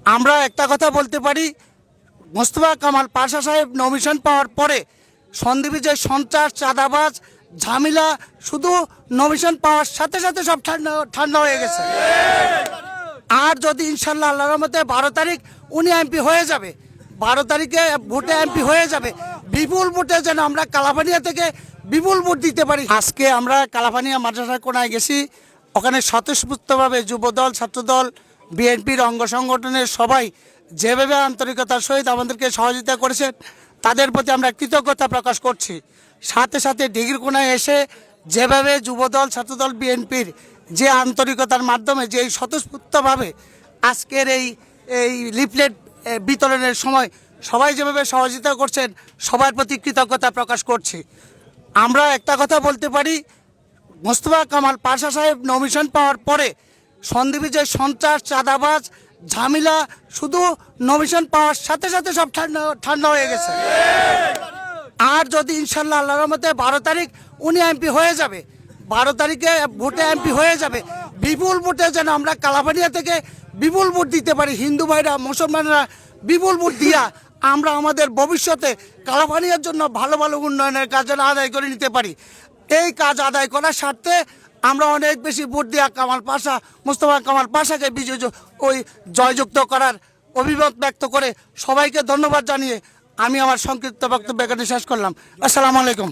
আমরা একটা কথা বলতে পারি, মোস্তফা কামাল পাশা সাহেব নমিশন পাওয়ার পরে সন্দ্বীপে যে সন্ত্রাস, চাঁদাবাজ, ঝামেলা শুধু নমিশন পাওয়ার সাথে সাথে সব ঠান্ডা হয়ে গেছে। আর যদি ইনশাল্লাহ আল্লাহর রহমতে 12 তারিখ উনি এমপি হয়ে যাবে, 12 তারিখে ভোটে এমপি হয়ে যাবে, বিপুল ভোটে যেন আমরা কালাপানিয়া থেকে বিপুল ভোট দিতে পারি। আজকে আমরা কালাপানিয়া মাদ্রাসার কোনায় গেছি, ওখানে স্বতঃস্ফূর্তভাবে যুবদল, ছাত্রদল, বিএনপির অঙ্গ সংগঠনের সবাই যেভাবে আন্তরিকতার সহিত আমাদেরকে সহযোগিতা করেছেন তাদের প্রতি আমরা কৃতজ্ঞতা প্রকাশ করছি। সাথে সাথে ডিগ্রি কোনায় এসে যেভাবে যুবদল, ছাত্রদল, বিএনপির যে আন্তরিকতার মাধ্যমে যে স্বতঃস্ফূর্তভাবে আজকের এই লিফলেট বিতরণের সময় সবাই যেভাবে সহযোগিতা করছেন সবার প্রতি কৃতজ্ঞতা প্রকাশ করছি। আমরা একটা কথা বলতে পারি, মোস্তফা কামাল পাশা সাহেব নমিশন পাওয়ার পরে সন্দ্বীপে যে সন্ত্রাস, চাঁদাবাজ, ঝামেলা শুধু নমিশন পাওয়ার সাথে সাথে সব ঠান্ডা হয়ে গেছে। আর যদি ইনশাল্লাহ আল্লাহর রহমতে 12 তারিখ উনি এমপি হয়ে যাবে, 12 তারিখে ভোটে এমপি হয়ে যাবে, বিপুল ভোটে যেন আমরা কালাপানিয়া থেকে বিপুল ভোট দিতে পারি। হিন্দু ভাইরা, মুসলমানরা বিপুল ভোট দিয়া আমরা আমাদের ভবিষ্যতে কালাপানিয়ার জন্য ভালো ভালো উন্নয়নের কাজ যেন আদায় করে নিতে পারি। এই কাজ আদায় করার স্বার্থে আমরা অনেক বেশি ভোট দিয়া মোস্তফা কামাল পাশাকে জয়যুক্ত করার অভিমত ব্যক্ত করে সবাইকে ধন্যবাদ জানিয়ে আমি আমার সংক্ষিপ্ত বক্তব্য এখানে শেষ করলাম। আসসালামু আলাইকুম।